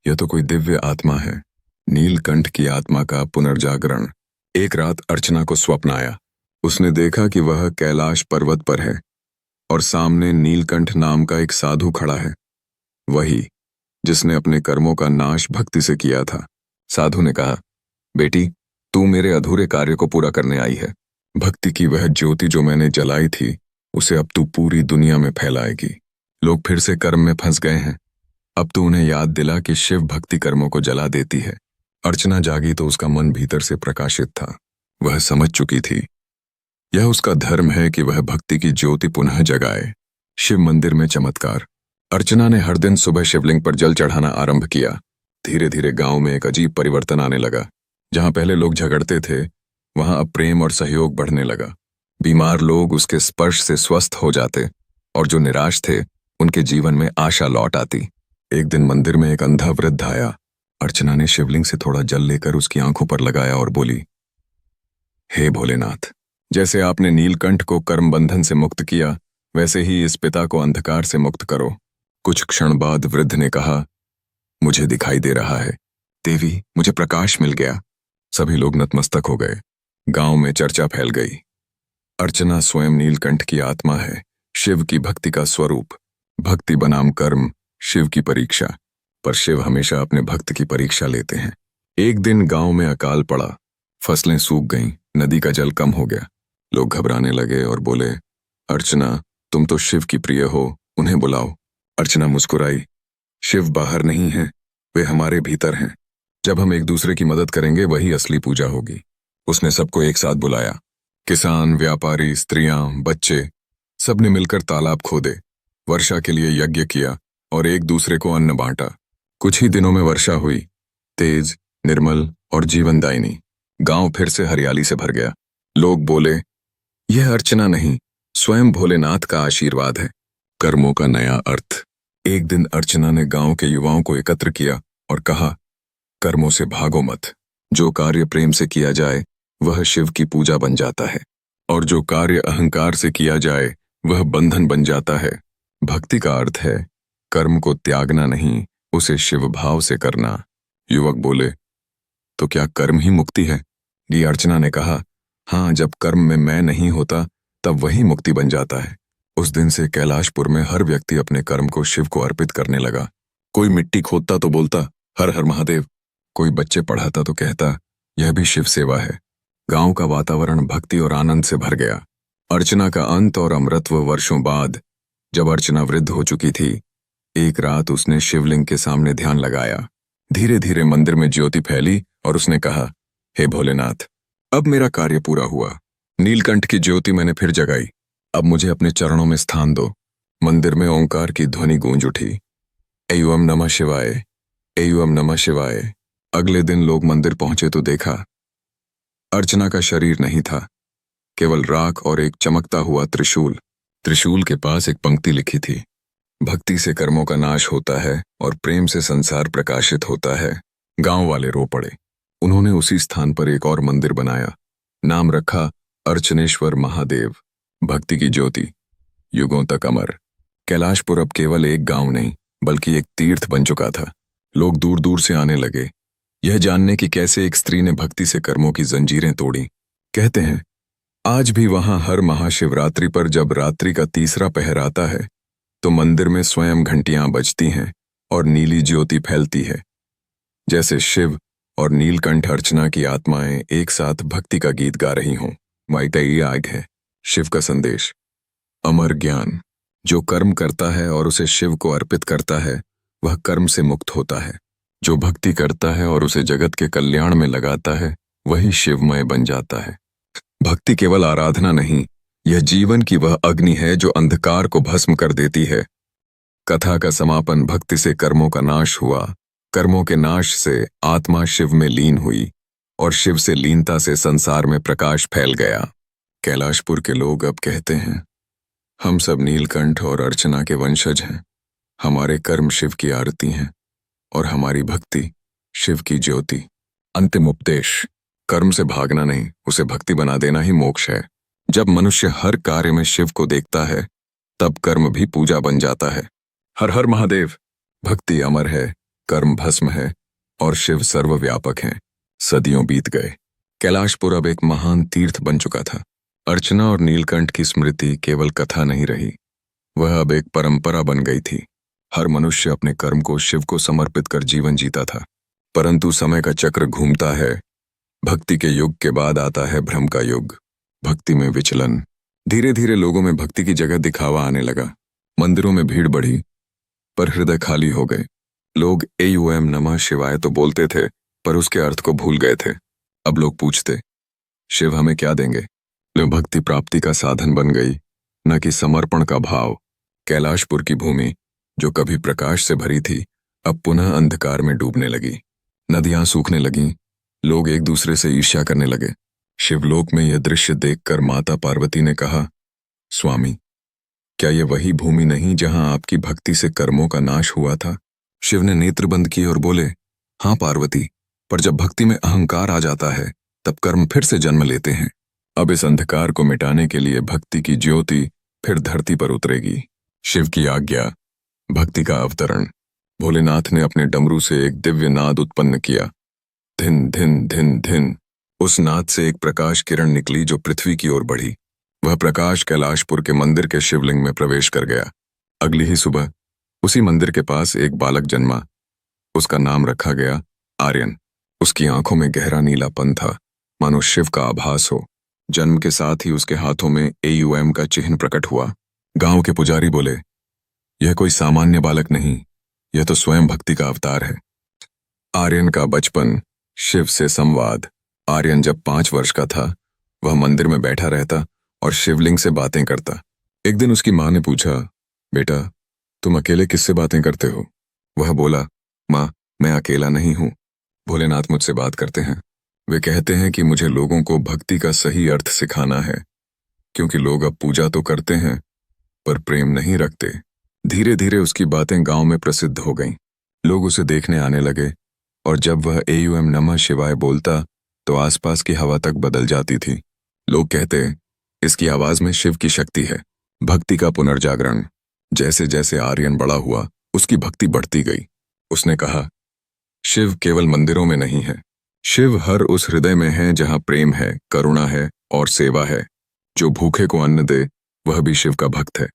यह तो कोई दिव्य आत्मा है, नीलकंठ की आत्मा का पुनर्जागरण। एक रात अर्चना को स्वप्न आया। उसने देखा कि वह कैलाश पर्वत पर है और सामने नीलकंठ नाम का एक साधु खड़ा है, वही जिसने अपने कर्मों का नाश भक्ति से किया था। साधु ने कहा, बेटी, तू मेरे अधूरे कार्य को पूरा करने आई है। भक्ति की वह ज्योति जो मैंने जलाई थी, उसे अब तू पूरी दुनिया में फैलाएगी। लोग फिर से कर्म में फंस गए हैं। अब तू उन्हें याद दिला कि शिव भक्ति कर्मों को जला देती है। अर्चना जागी तो उसका मन भीतर से प्रकाशित था। वह समझ चुकी थी, यह उसका धर्म है कि वह भक्ति की ज्योति पुनः जगाए। शिव मंदिर में चमत्कार। अर्चना ने हर दिन सुबह शिवलिंग पर जल चढ़ाना आरंभ किया। धीरे धीरे गांव में एक अजीब परिवर्तन आने लगा। जहां पहले लोग झगड़ते थे, वहां अब प्रेम और सहयोग बढ़ने लगा। बीमार लोग उसके स्पर्श से स्वस्थ हो जाते और जो निराश थे, उनके जीवन में आशा लौट आती। एक दिन मंदिर में एक अंधा वृद्ध आया। अर्चना ने शिवलिंग से थोड़ा जल लेकर उसकी आंखों पर लगाया और बोली, हे भोलेनाथ, जैसे आपने नीलकंठ को कर्म बंधन से मुक्त किया, वैसे ही इस पिता को अंधकार से मुक्त करो। कुछ क्षण बाद वृद्ध ने कहा, मुझे दिखाई दे रहा है देवी, मुझे प्रकाश मिल गया। सभी लोग नतमस्तक हो गए। गांव में चर्चा फैल गई। अर्चना स्वयं नीलकंठ की आत्मा है, शिव की भक्ति का स्वरूप। भक्ति बनाम कर्म, शिव की परीक्षा। पर शिव हमेशा अपने भक्त की परीक्षा लेते हैं। एक दिन गांव में अकाल पड़ा। फसलें सूख गईं, नदी का जल कम हो गया। लोग घबराने लगे और बोले, अर्चना, तुम तो शिव की प्रिय हो, उन्हें बुलाओ। अर्चना मुस्कुराई, शिव बाहर नहीं है, वे हमारे भीतर हैं। जब हम एक दूसरे की मदद करेंगे, वही असली पूजा होगी। उसने सबको एक साथ बुलाया। किसान, व्यापारी, स्त्रियां, बच्चे, सबने मिलकर तालाब खोदे, वर्षा के लिए यज्ञ किया और एक दूसरे को अन्न बांटा। कुछ ही दिनों में वर्षा हुई, तेज, निर्मल और जीवनदायिनी। गांव फिर से हरियाली से भर गया। लोग बोले, यह अर्चना नहीं, स्वयं भोलेनाथ का आशीर्वाद है। कर्मों का नया अर्थ। एक दिन अर्चना ने गांव के युवाओं को एकत्र किया और कहा, कर्मों से भागो मत। जो कार्य प्रेम से किया जाए, वह शिव की पूजा बन जाता है, और जो कार्य अहंकार से किया जाए, वह बंधन बन जाता है। भक्ति का अर्थ है कर्म को त्यागना नहीं, उसे शिव भाव से करना। युवक बोले, तो क्या कर्म ही मुक्ति है? डी अर्चना ने कहा, हाँ, जब कर्म में मैं नहीं होता, तब वही मुक्ति बन जाता है। उस दिन से कैलाशपुर में हर व्यक्ति अपने कर्म को शिव को अर्पित करने लगा। कोई मिट्टी खोदता तो बोलता, हर हर महादेव। कोई बच्चे पढ़ाता तो कहता, यह भी शिव सेवा है। गांव का वातावरण भक्ति और आनंद से भर गया। अर्चना का अंत और अमृतत्व वर्षों बाद। जब अर्चना वृद्ध हो चुकी थी, एक रात उसने शिवलिंग के सामने ध्यान लगाया। धीरे धीरे मंदिर में ज्योति फैली और उसने कहा, हे भोलेनाथ, अब मेरा कार्य पूरा हुआ। नीलकंठ की ज्योति मैंने फिर जगाई। अब मुझे अपने चरणों में स्थान दो। मंदिर में ओंकार की ध्वनि गूंज उठी, एवं नमः शिवाय, एवं नमः शिवाय। अगले दिन लोग मंदिर पहुंचे तो देखा, अर्चना का शरीर नहीं था, केवल राख और एक चमकता हुआ त्रिशूल। त्रिशूल के पास एक पंक्ति लिखी थी, भक्ति से कर्मों का नाश होता है और प्रेम से संसार प्रकाशित होता है। गांव वाले रो पड़े। उन्होंने उसी स्थान पर एक और मंदिर बनाया। नाम रखा अर्चनेश्वर महादेव। भक्ति की ज्योति युगों तक अमर। कैलाशपुर अब केवल एक गांव नहीं, बल्कि एक तीर्थ बन चुका था। लोग दूर दूर से आने लगे, यह जानने कि कैसे एक स्त्री ने भक्ति से कर्मों की जंजीरें तोड़ी। कहते हैं, आज भी वहां हर महाशिवरात्रि पर जब रात्रि का तीसरा पहर आता है, तो मंदिर में स्वयं घंटियां बजती हैं और नीली ज्योति फैलती है, जैसे शिव और नीलकंठ अर्चना की आत्माएं एक साथ भक्ति का गीत गा रही हों। वाइटई आग है शिव का संदेश। अमर ज्ञान। जो कर्म करता है और उसे शिव को अर्पित करता है, वह कर्म से मुक्त होता है। जो भक्ति करता है और उसे जगत के कल्याण में लगाता है, वही शिवमय बन जाता है। भक्ति केवल आराधना नहीं, यह जीवन की वह अग्नि है जो अंधकार को भस्म कर देती है। कथा का समापन भक्ति से कर्मों का नाश हुआ, कर्मों के नाश से आत्मा शिव में लीन हुई और शिव से लीनता से संसार में प्रकाश फैल गया। कैलाशपुर के लोग अब कहते हैं, हम सब नीलकंठ और अर्चना के वंशज हैं। हमारे कर्म शिव की आरती हैं और हमारी भक्ति शिव की ज्योति। अंतिम उपदेश, कर्म से भागना नहीं, उसे भक्ति बना देना ही मोक्ष है। जब मनुष्य हर कार्य में शिव को देखता है तब कर्म भी पूजा बन जाता है। हर हर महादेव। भक्ति अमर है, कर्म भस्म है और शिव सर्वव्यापक हैं। सदियों बीत गए। कैलाशपुर अब एक महान तीर्थ बन चुका था। अर्चना और नीलकंठ की स्मृति केवल कथा नहीं रही, वह अब एक परंपरा बन गई थी। हर मनुष्य अपने कर्म को शिव को समर्पित कर जीवन जीता था। परंतु समय का चक्र घूमता है। भक्ति के युग के बाद आता है भ्रम का युग। भक्ति में विचलन। धीरे धीरे लोगों में भक्ति की जगह दिखावा आने लगा। मंदिरों में भीड़ बढ़ी पर हृदय खाली हो गए। लोग एयूएम नमः शिवाय तो बोलते थे पर उसके अर्थ को भूल गए थे। अब लोग पूछते, शिव हमें क्या देंगे? लो भक्ति प्राप्ति का साधन बन गई, न कि समर्पण का भाव। कैलाशपुर की भूमि जो कभी प्रकाश से भरी थी अब पुनः अंधकार में डूबने लगी। नदियां सूखने लगीं, लोग एक दूसरे से ईर्ष्या करने लगे। शिवलोक में यह दृश्य देखकर माता पार्वती ने कहा, स्वामी, क्या यह वही भूमि नहीं जहां आपकी भक्ति से कर्मों का नाश हुआ था? शिव ने नेत्र बंद किए और बोले, हाँ पार्वती, पर जब भक्ति में अहंकार आ जाता है तब कर्म फिर से जन्म लेते हैं। अब इस अंधकार को मिटाने के लिए भक्ति की ज्योति फिर धरती पर उतरेगी। शिव की आज्ञा। भक्ति का अवतरण। भोलेनाथ ने अपने डमरू से एक दिव्य नाद उत्पन्न किया। धिन धिन धिन धिन। उस नाद से एक प्रकाश किरण निकली जो पृथ्वी की ओर बढ़ी। वह प्रकाश कैलाशपुर के मंदिर के शिवलिंग में प्रवेश कर गया। अगली ही सुबह उसी मंदिर के पास एक बालक जन्मा। उसका नाम रखा गया आर्यन। उसकी आंखों में गहरा नीलापन था, मानो शिव का आभास हो। जन्म के साथ ही उसके हाथों में एयूएम का चिन्ह प्रकट हुआ। गांव के पुजारी बोले, यह कोई सामान्य बालक नहीं, यह तो स्वयं भक्ति का अवतार है। आर्यन का बचपन। शिव से संवाद। आर्यन जब 5 वर्ष का था वह मंदिर में बैठा रहता और शिवलिंग से बातें करता। एक दिन उसकी मां ने पूछा, बेटा तुम अकेले किससे बातें करते हो? वह बोला, मां, मैं अकेला नहीं हूं, भोलेनाथ मुझसे बात करते हैं। वे कहते हैं कि मुझे लोगों को भक्ति का सही अर्थ सिखाना है, क्योंकि लोग अब पूजा तो करते हैं पर प्रेम नहीं रखते। धीरे धीरे उसकी बातें गांव में प्रसिद्ध हो गईं। लोग उसे देखने आने लगे और जब वह एयूएम नमः शिवाय बोलता तो आसपास की हवा तक बदल जाती थी। लोग कहते, इसकी आवाज में शिव की शक्ति है। भक्ति का पुनर्जागरण। जैसे जैसे आर्यन बड़ा हुआ उसकी भक्ति बढ़ती गई। उसने कहा, शिव केवल मंदिरों में नहीं है, शिव हर उस हृदय में है जहां प्रेम है, करुणा है और सेवा है। जो भूखे को अन्न दे वह भी शिव का भक्त है,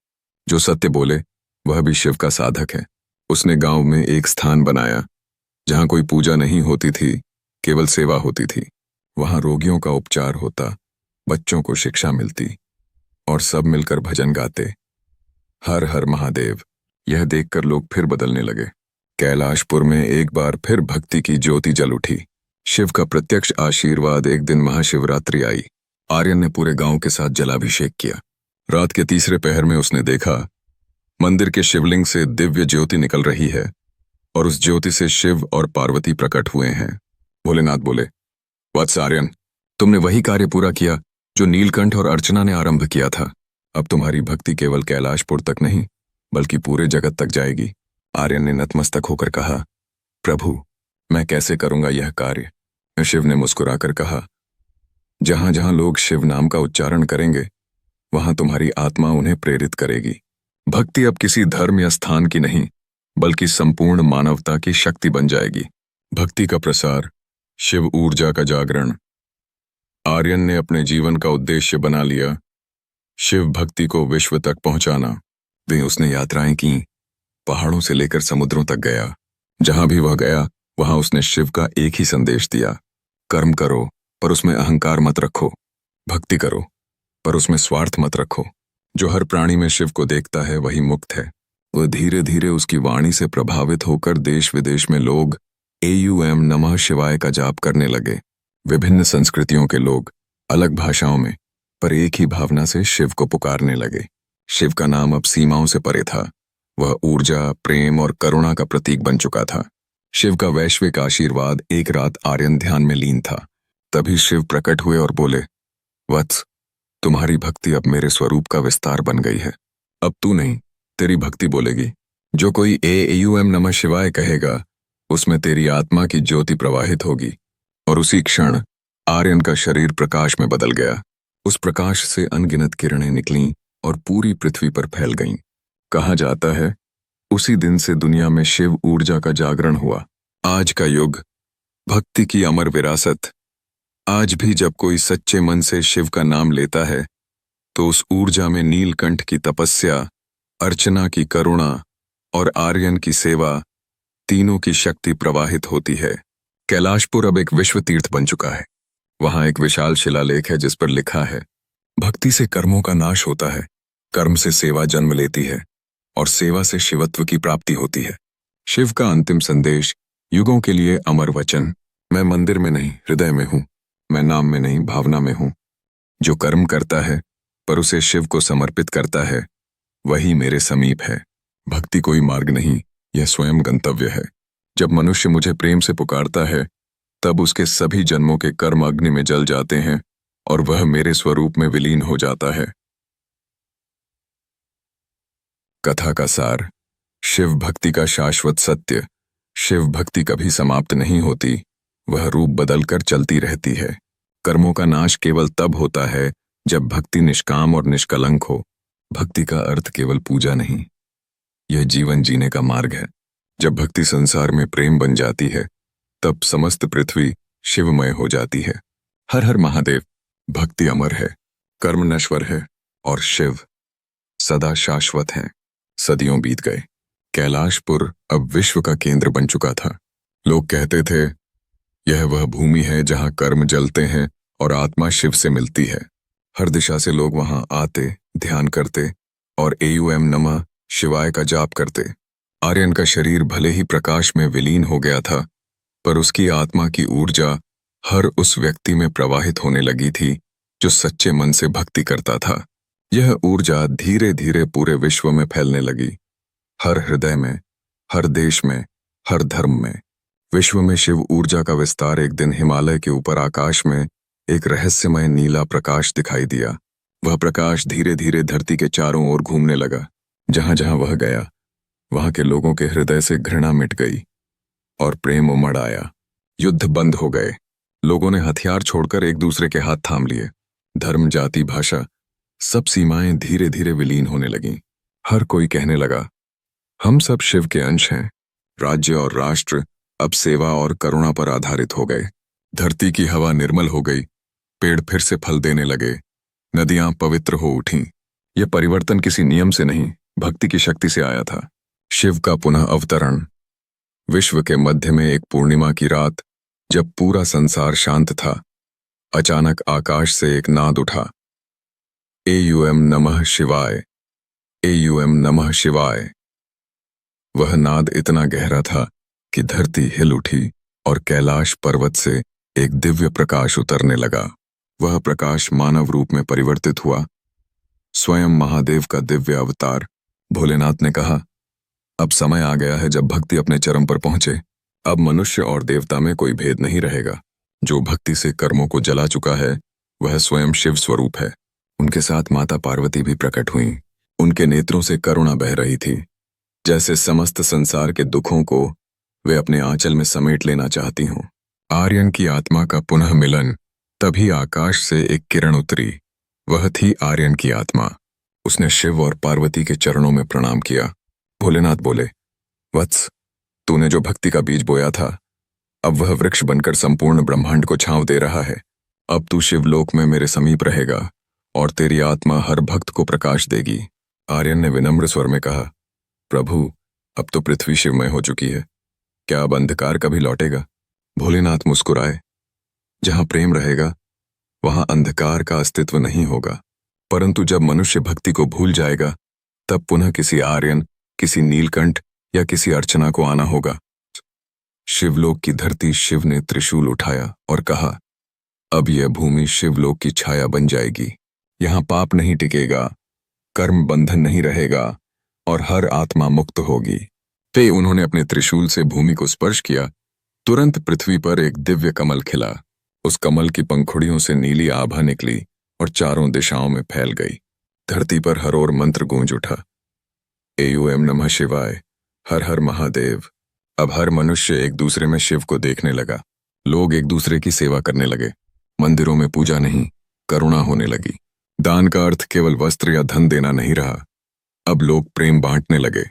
जो सत्य बोले वह भी शिव का साधक है। उसने गांव में एक स्थान बनाया जहां कोई पूजा नहीं होती थी, केवल सेवा होती थी। वहां रोगियों का उपचार होता, बच्चों को शिक्षा मिलती और सब मिलकर भजन गाते, हर हर महादेव। यह देखकर लोग फिर बदलने लगे। कैलाशपुर में एक बार फिर भक्ति की ज्योति जल उठी। शिव का प्रत्यक्ष आशीर्वाद। एक दिन महाशिवरात्रि आई। आर्यन ने पूरे गांव के साथ जलाभिषेक किया। रात के तीसरे पहर में उसने देखा मंदिर के शिवलिंग से दिव्य ज्योति निकल रही है और उस ज्योति से शिव और पार्वती प्रकट हुए हैं। भोलेनाथ बोले, वत्स आर्यन, तुमने वही कार्य पूरा किया जो नीलकंठ और अर्चना ने आरंभ किया था। अब तुम्हारी भक्ति केवल कैलाशपुर तक नहीं बल्कि पूरे जगत तक जाएगी। आर्यन ने नतमस्तक होकर कहा, प्रभु, मैं कैसे करूंगा यह कार्य? शिव ने मुस्कुराकर कहा, जहां जहां लोग शिव नाम का उच्चारण करेंगे वहां तुम्हारी आत्मा उन्हें प्रेरित करेगी। भक्ति अब किसी धर्म या स्थान की नहीं बल्कि संपूर्ण मानवता की शक्ति बन जाएगी। भक्ति का प्रसार। शिव ऊर्जा का जागरण। आर्यन ने अपने जीवन का उद्देश्य बना लिया, शिव भक्ति को विश्व तक पहुंचाना। वे उसने यात्राएं की, पहाड़ों से लेकर समुद्रों तक गया। जहां भी वह गया वहां उसने शिव का एक ही संदेश दिया, कर्म करो पर उसमें अहंकार मत रखो, भक्ति करो पर उसमें स्वार्थ मत रखो। जो हर प्राणी में शिव को देखता है वही मुक्त है। वह धीरे धीरे उसकी वाणी से प्रभावित होकर देश विदेश में लोग एयूएम नमः शिवाय का जाप करने लगे। विभिन्न संस्कृतियों के लोग अलग भाषाओं में पर एक ही भावना से शिव को पुकारने लगे। शिव का नाम अब सीमाओं से परे था। वह ऊर्जा, प्रेम और करुणा का प्रतीक बन चुका था। शिव का वैश्विक आशीर्वाद। एक रात आर्यन ध्यान में लीन था। तभी शिव प्रकट हुए और बोले, वत्स, तुम्हारी भक्ति अब मेरे स्वरूप का विस्तार बन गई है। अब तू नहीं, तेरी भक्ति बोलेगी। जो कोई एयूएम नमः शिवाय कहेगा उसमें तेरी आत्मा की ज्योति प्रवाहित होगी। और उसी क्षण आर्यन का शरीर प्रकाश में बदल गया। उस प्रकाश से अनगिनत किरणें निकलीं और पूरी पृथ्वी पर फैल गईं। कहा जाता है उसी दिन से दुनिया में शिव ऊर्जा का जागरण हुआ। आज का युग, भक्ति की अमर विरासत। आज भी जब कोई सच्चे मन से शिव का नाम लेता है तो उस ऊर्जा में नीलकंठ की तपस्या, अर्चना की करुणा और आर्यन की सेवा, तीनों की शक्ति प्रवाहित होती है। कैलाशपुर अब एक विश्व तीर्थ बन चुका है। वहां एक विशाल शिलालेख है जिस पर लिखा है, भक्ति से कर्मों का नाश होता है, कर्म से सेवा जन्म लेती है और सेवा से शिवत्व की प्राप्ति होती है। शिव का अंतिम संदेश, युगों के लिए अमर वचन। मैं मंदिर में नहीं, हृदय में हूं। मैं नाम में नहीं, भावना में हूं। जो कर्म करता है पर उसे शिव को समर्पित करता है, वही मेरे समीप है। भक्ति कोई मार्ग नहीं, यह स्वयं गंतव्य है। जब मनुष्य मुझे प्रेम से पुकारता है तब उसके सभी जन्मों के कर्म अग्नि में जल जाते हैं और वह मेरे स्वरूप में विलीन हो जाता है। कथा का सार, शिव भक्ति का शाश्वत सत्य। शिव भक्ति कभी समाप्त नहीं होती, वह रूप बदलकर चलती रहती है। कर्मों का नाश केवल तब होता है जब भक्ति निष्काम और निष्कलंक हो। भक्ति का अर्थ केवल पूजा नहीं, यह जीवन जीने का मार्ग है। जब भक्ति संसार में प्रेम बन जाती है तब समस्त पृथ्वी शिवमय हो जाती है। हर हर महादेव। भक्ति अमर है, कर्म नश्वर है और शिव सदा शाश्वत है। सदियों बीत गए, कैलाशपुर अब विश्व का केंद्र बन चुका था। लोग कहते थे यह वह भूमि है जहां कर्म जलते हैं और आत्मा शिव से मिलती है। हर दिशा से लोग वहां आते, ध्यान करते और एयूएम नमः शिवाय का जाप करते। आर्यन का शरीर भले ही प्रकाश में विलीन हो गया था, पर उसकी आत्मा की ऊर्जा हर उस व्यक्ति में प्रवाहित होने लगी थी जो सच्चे मन से भक्ति करता था। यह ऊर्जा धीरे धीरे पूरे विश्व में फैलने लगी, हर हृदय में, हर देश में, हर धर्म में। विश्व में शिव ऊर्जा का विस्तार एक दिन हिमालय के ऊपर आकाश में एक रहस्यमय नीला प्रकाश दिखाई दिया। वह प्रकाश धीरे धीरे धरती के चारों ओर घूमने लगा। जहां जहां वह गया वहां के लोगों के हृदय से घृणा मिट गई और प्रेम उमड़ आया। युद्ध बंद हो गए, लोगों ने हथियार छोड़कर एक दूसरे के हाथ थाम लिए। धर्म, जाति, भाषा, सब सीमाएं धीरे धीरे विलीन होने लगीं। हर कोई कहने लगा हम सब शिव के अंश हैं। राज्य और राष्ट्र अब सेवा और करुणा पर आधारित हो गए। धरती की हवा निर्मल हो गई, पेड़ फिर से फल देने लगे, नदियां पवित्र हो उठीं। यह परिवर्तन किसी नियम से नहीं, भक्ति की शक्ति से आया था। शिव का पुनः अवतरण। विश्व के मध्य में एक पूर्णिमा की रात, जब पूरा संसार शांत था, अचानक आकाश से एक नाद उठा, एयूएम नमः शिवाय, एयूएम नमः शिवाय। वह नाद इतना गहरा था कि धरती हिल उठी और कैलाश पर्वत से एक दिव्य प्रकाश उतरने लगा। वह प्रकाश मानव रूप में परिवर्तित हुआ, स्वयं महादेव का दिव्य अवतार। भोलेनाथ ने कहा, अब समय आ गया है जब भक्ति अपने चरम पर पहुंचे। अब मनुष्य और देवता में कोई भेद नहीं रहेगा। जो भक्ति से कर्मों को जला चुका है वह स्वयं शिव स्वरूप है। उनके साथ माता पार्वती भी प्रकट हुईं। उनके नेत्रों से करुणा बह रही थी, जैसे समस्त संसार के दुखों को वे अपने आंचल में समेट लेना चाहती हों। आर्यन की आत्मा का पुनः मिलन। तभी आकाश से एक किरण उतरी, वह थी आर्यन की आत्मा। उसने शिव और पार्वती के चरणों में प्रणाम किया। भोलेनाथ बोले, वत्स, तूने जो भक्ति का बीज बोया था, अब वह वृक्ष बनकर संपूर्ण ब्रह्मांड को छांव दे रहा है। अब तू शिवलोक में मेरे समीप रहेगा और तेरी आत्मा हर भक्त को प्रकाश देगी। आर्यन ने विनम्र स्वर में कहा, प्रभु, अब तो पृथ्वी शिवमय हो चुकी है, क्या अब अंधकार कभी लौटेगा? भोलेनाथ मुस्कुराए, जहां प्रेम रहेगा वहां अंधकार का अस्तित्व नहीं होगा, परंतु जब मनुष्य भक्ति को भूल जाएगा तब पुनः किसी आर्यन, किसी नीलकंठ या किसी अर्चना को आना होगा। शिवलोक की धरती शिव ने त्रिशूल उठाया और कहा, अब यह भूमि शिवलोक की छाया बन जाएगी। यहां पाप नहीं टिकेगा, कर्म बंधन नहीं रहेगा और हर आत्मा मुक्त होगी। फिर उन्होंने अपने त्रिशूल से भूमि को स्पर्श किया। तुरंत पृथ्वी पर एक दिव्य कमल खिला। उस कमल की पंखुड़ियों से नीली आभा निकली और चारों दिशाओं में फैल गई। धरती पर हर ओर मंत्र गूंज उठा, एयूएम नमः शिवाय, हर हर महादेव। अब हर मनुष्य एक दूसरे में शिव को देखने लगा। लोग एक दूसरे की सेवा करने लगे। मंदिरों में पूजा नहीं, भक्ति की आरती। हर कोई कहने लगा, करुणा होने लगी। दान का अर्थ केवल वस्त्र या धन देना नहीं रहा, अब लोग प्रेम बांटने लगे।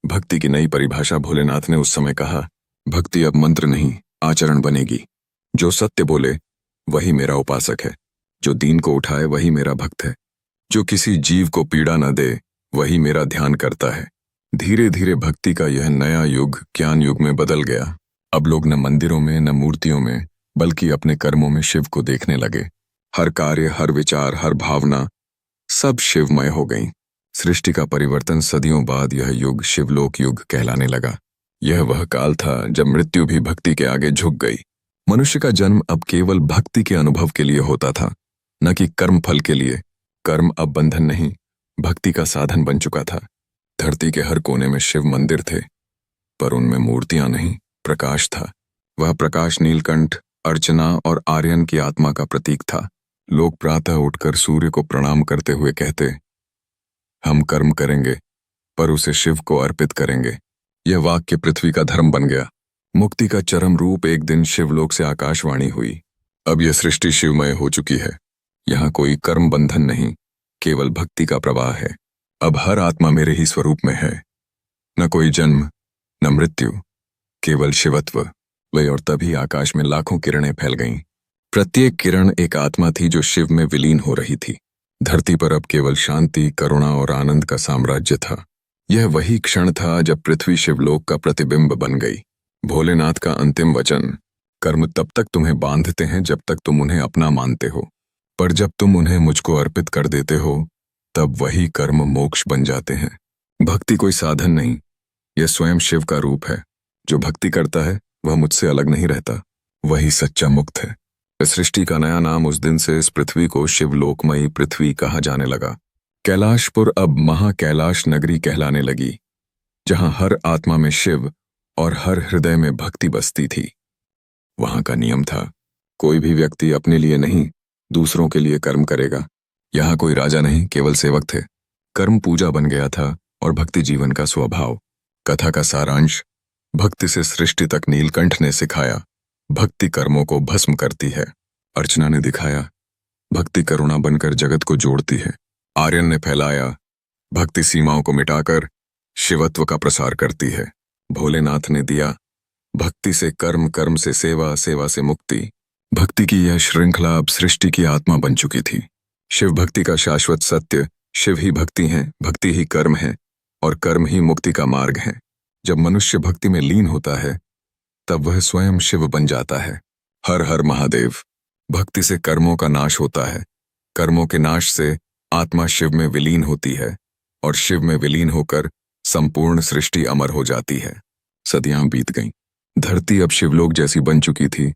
भक्ति की नई परिभाषा भोलेनाथ ने उस समय कहा, भक्ति अब मंत्र नहीं, आचरण बनेगी। जो सत्य बोले वही मेरा उपासक है, जो दीन को उठाए वही मेरा भक्त है, जो किसी जीव को पीड़ा न दे वही मेरा ध्यान करता है। धीरे धीरे भक्ति का यह नया युग ज्ञान युग में बदल गया। अब लोग न मंदिरों में न मूर्तियों में बल्कि अपने कर्मों में शिव को देखने लगे। हर कार्य, हर विचार, हर भावना सब शिवमय हो गई। सृष्टि का परिवर्तन सदियों बाद यह युग शिवलोक युग कहलाने लगा। यह वह काल था जब मृत्यु भी भक्ति के आगे झुक गई। मनुष्य का जन्म अब केवल भक्ति के अनुभव के लिए होता था, न कि कर्म फल के लिए। कर्म अब बंधन नहीं, भक्ति का साधन बन चुका था। धरती के हर कोने में शिव मंदिर थे, पर उनमें मूर्तियां नहीं, प्रकाश था। वह प्रकाश नीलकंठ, अर्चना और आर्यन की आत्मा का प्रतीक था। लोग प्रातः उठकर सूर्य को प्रणाम करते हुए कहते, हम कर्म करेंगे पर उसे शिव को अर्पित करेंगे। यह वाक्य पृथ्वी का धर्म बन गया। मुक्ति का चरम रूप एक दिन शिवलोक से आकाशवाणी हुई। अब यह सृष्टि शिवमय हो चुकी है। यहाँ कोई कर्म बंधन नहीं, केवल भक्ति का प्रवाह है। अब हर आत्मा मेरे ही स्वरूप में है। न कोई जन्म न मृत्यु, केवल शिवत्व। वही और तभी आकाश में लाखों किरणें फैल गईं। प्रत्येक किरण एक आत्मा थी जो शिव में विलीन हो रही थी। धरती पर अब केवल शांति, करुणा और आनंद का साम्राज्य था। यह वही क्षण था जब पृथ्वी शिवलोक का प्रतिबिंब बन गई। भोलेनाथ का अंतिम वचन, कर्म तब तक तुम्हें बांधते हैं जब तक तुम उन्हें अपना मानते हो, पर जब तुम उन्हें मुझको अर्पित कर देते हो तब वही कर्म मोक्ष बन जाते हैं। भक्ति कोई साधन नहीं, यह स्वयं शिव का रूप है। जो भक्ति करता है वह मुझसे अलग नहीं रहता, वही सच्चा मुक्त है। इस सृष्टि का नया नाम उस दिन से इस पृथ्वी को शिवलोकमयी पृथ्वी कहा जाने लगा। कैलाशपुर अब महाकैलाश नगरी कहलाने लगी, जहां हर आत्मा में शिव और हर हृदय में भक्ति बसती थी। वहां का नियम था, कोई भी व्यक्ति अपने लिए नहीं, दूसरों के लिए कर्म करेगा। यहाँ कोई राजा नहीं, केवल सेवक थे। कर्म पूजा बन गया था और भक्ति जीवन का स्वभाव। कथा का सारांश, भक्ति से सृष्टि तक नीलकंठ ने सिखाया, भक्ति कर्मों को भस्म करती है। अर्चना ने दिखाया, भक्ति करुणा बनकर जगत को जोड़ती है। आर्यन ने फैलाया, भक्ति सीमाओं को मिटाकर शिवत्व का प्रसार करती है। भोलेनाथ ने दिया, भक्ति से कर्म, कर्म से सेवा, सेवा से मुक्ति। भक्ति की यह श्रृंखला अब सृष्टि की आत्मा बन चुकी थी। शिव भक्ति का शाश्वत सत्य, शिव ही भक्ति है, भक्ति ही कर्म है और कर्म ही मुक्ति का मार्ग है। जब मनुष्य भक्ति में लीन होता है तब वह स्वयं शिव बन जाता है। हर हर महादेव। भक्ति से कर्मों का नाश होता है, कर्मों के नाश से आत्मा शिव में विलीन होती है और शिव में विलीन होकर संपूर्ण सृष्टि अमर हो जाती है। सदियां बीत गईं, धरती अब शिवलोक जैसी बन चुकी थी।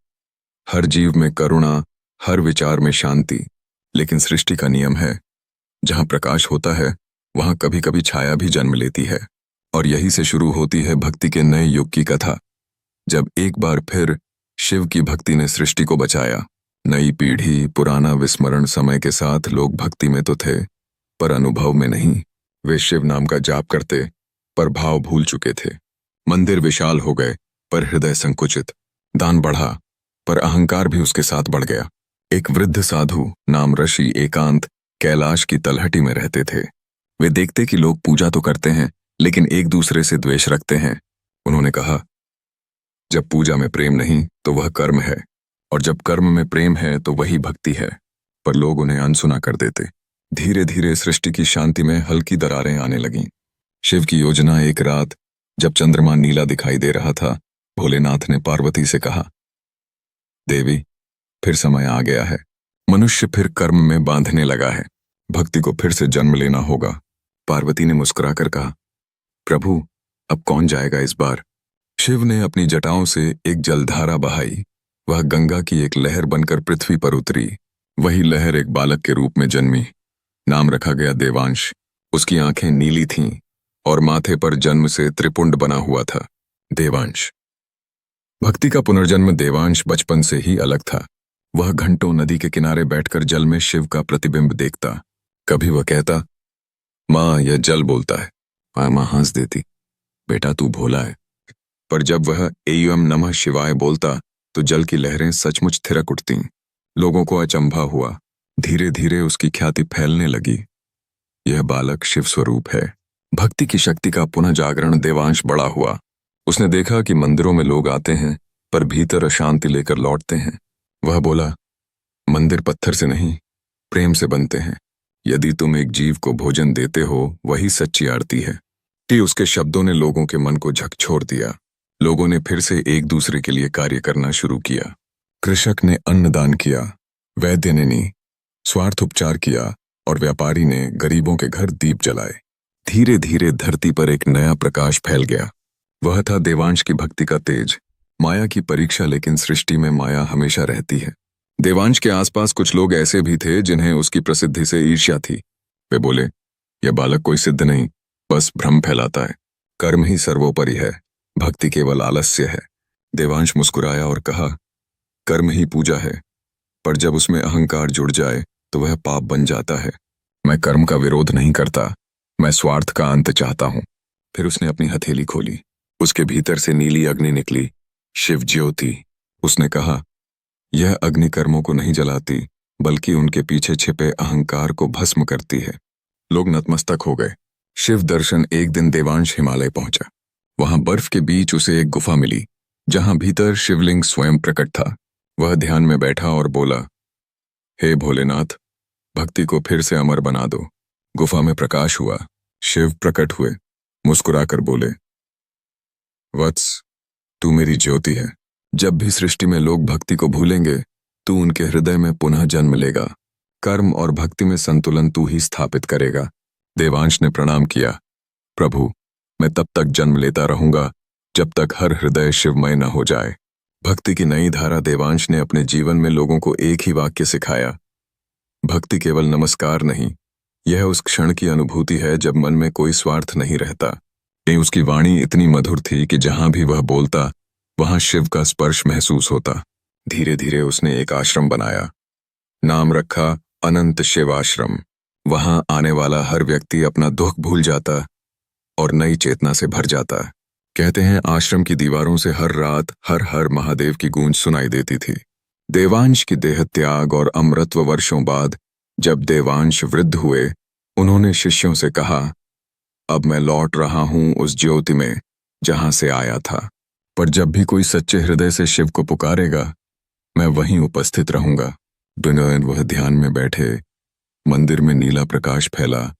हर जीव में करुणा, हर विचार में शांति। लेकिन सृष्टि का नियम है, जहां प्रकाश होता है वहां कभी कभी छाया भी जन्म लेती है। और यही से शुरू होती है भक्ति के नए युग की कथा, जब एक बार फिर शिव की भक्ति ने सृष्टि को बचाया। नई पीढ़ी, पुराना विस्मरण। समय के साथ लोग भक्ति में तो थे पर अनुभव में नहीं। वे शिव नाम का जाप करते पर भाव भूल चुके थे। मंदिर विशाल हो गए पर हृदय संकुचित। दान बढ़ा पर अहंकार भी उसके साथ बढ़ गया। एक वृद्ध साधु नाम ऋषि एकांत कैलाश की तलहटी में रहते थे। वे देखते कि लोग पूजा तो करते हैं लेकिन एक दूसरे से द्वेष रखते हैं। उन्होंने कहा, जब पूजा में प्रेम नहीं तो वह कर्म है, और जब कर्म में प्रेम है तो वही भक्ति है। पर लोग उन्हें अनसुना कर देते। धीरे धीरे सृष्टि की शांति में हल्की दरारें आने लगीं। शिव की योजना, एक रात जब चंद्रमा नीला दिखाई दे रहा था, भोलेनाथ ने पार्वती से कहा, देवी, फिर समय आ गया है। मनुष्य फिर कर्म में बांधने लगा है, भक्ति को फिर से जन्म लेना होगा। पार्वती ने मुस्कुराकर कहा, प्रभु, अब कौन जाएगा इस बार? शिव ने अपनी जटाओं से एक जलधारा बहाई। वह गंगा की एक लहर बनकर पृथ्वी पर उतरी। वही लहर एक बालक के रूप में जन्मी। नाम रखा गया देवांश। उसकी आंखें नीली थीं और माथे पर जन्म से त्रिपुंड बना हुआ था। देवांश। भक्ति का पुनर्जन्म देवांश बचपन से ही अलग था। वह घंटों नदी के किनारे बैठकर जल में शिव का प्रतिबिंब देखता। कभी वह कहता, माँ, यह जल बोलता है। माँ हंस देती, बेटा तू भोला है। पर जब वह एयम नमः शिवाय बोलता तो जल की लहरें सचमुच थिरक उठतीं। लोगों को अचंभा हुआ। धीरे धीरे उसकी ख्याति फैलने लगी। यह बालक शिव स्वरूप है। भक्ति की शक्ति का पुनः जागरण देवांश बड़ा हुआ। उसने देखा कि मंदिरों में लोग आते हैं पर भीतर अशांति लेकर लौटते हैं। वह बोला, मंदिर पत्थर से नहीं, प्रेम से बनते हैं। यदि तुम एक जीव को भोजन देते हो, वही सच्ची आरती है। उसके शब्दों ने लोगों के मन को झकझोर दिया। लोगों ने फिर से एक दूसरे के लिए कार्य करना शुरू किया। कृषक ने अन्नदान किया, वैद्य ने स्वार्थ उपचार किया और व्यापारी ने गरीबों के घर दीप जलाए। धीरे धीरे धरती पर एक नया प्रकाश फैल गया। वह था देवांश की भक्ति का तेज। माया की परीक्षा, लेकिन सृष्टि में माया हमेशा रहती है। देवांश के आसपास कुछ लोग ऐसे भी थे जिन्हें उसकी प्रसिद्धि से ईर्ष्या थी। वे बोले, यह बालक कोई सिद्ध नहीं, बस भ्रम फैलाता है। कर्म ही सर्वोपरि है, भक्ति केवल आलस्य है। देवांश मुस्कुराया और कहा, कर्म ही पूजा है, पर जब उसमें अहंकार जुड़ जाए तो वह पाप बन जाता है। मैं कर्म का विरोध नहीं करता, मैं स्वार्थ का अंत चाहता हूं। फिर उसने अपनी हथेली खोली। उसके भीतर से नीली अग्नि निकली, शिव ज्योति। उसने कहा, यह अग्नि कर्मों को नहीं जलाती, बल्कि उनके पीछे छिपे अहंकार को भस्म करती है। लोग नतमस्तक हो गए। शिव दर्शन। एक दिन देवांश हिमालय पहुंचा। वहां बर्फ के बीच उसे एक गुफा मिली, जहां भीतर शिवलिंग स्वयं प्रकट था। वह ध्यान में बैठा और बोला, हे भोलेनाथ, भक्ति को फिर से अमर बना दो। गुफा में प्रकाश हुआ। शिव प्रकट हुए, मुस्कुराकर बोले, वत्स, तू मेरी ज्योति है। जब भी सृष्टि में लोग भक्ति को भूलेंगे, तू उनके हृदय में पुनः जन्म लेगा। कर्म और भक्ति में संतुलन तू ही स्थापित करेगा। देवांश ने प्रणाम किया, प्रभु, मैं तब तक जन्म लेता रहूंगा जब तक हर हृदय शिवमय न हो जाए। भक्ति की नई धारा। देवांश ने अपने जीवन में लोगों को एक ही वाक्य सिखाया, भक्ति केवल नमस्कार नहीं, यह उस क्षण की अनुभूति है जब मन में कोई स्वार्थ नहीं रहता। उसकी वाणी इतनी मधुर थी कि जहां भी वह बोलता, वहां शिव का स्पर्श महसूस होता। धीरे धीरे उसने एक आश्रम बनाया। नाम रखा अनंत शिव आश्रम। वहां आने वाला हर व्यक्ति अपना दुख भूल जाता और नई चेतना से भर जाता। कहते हैं, आश्रम की दीवारों से हर रात हर हर महादेव की गूंज सुनाई देती थी। देवांश की देह त्याग और अमृतत्व वर्षों बाद जब देवांश वृद्ध हुए, उन्होंने शिष्यों से कहा, अब मैं लौट रहा हूं उस ज्योति में जहां से आया था। पर जब भी कोई सच्चे हृदय से शिव को पुकारेगा, मैं वहीं उपस्थित रहूंगा। बिना वह ध्यान में बैठे, मंदिर में नीला प्रकाश फैला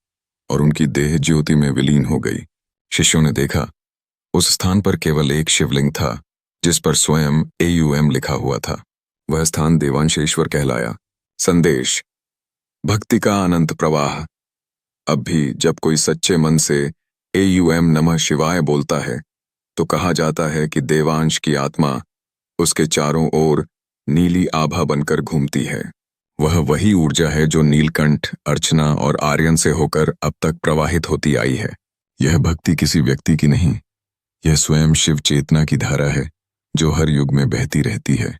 और उनकी देह ज्योति में विलीन हो गई। शिष्यों ने देखा, उस स्थान पर केवल एक शिवलिंग था जिस पर स्वयं AUM लिखा हुआ था। वह स्थान देवांशेश्वर कहलाया। संदेश, भक्ति का अनंत प्रवाह। अब भी जब कोई सच्चे मन से AUM नमः शिवाय बोलता है, तो कहा जाता है कि देवांश की आत्मा उसके चारों ओर नीली आभा बनकर घूमती है। वह वही ऊर्जा है जो नीलकंठ, अर्चना और आर्यन से होकर अब तक प्रवाहित होती आई है। यह भक्ति किसी व्यक्ति की नहीं, यह स्वयं शिव चेतना की धारा है जो हर युग में बहती रहती है।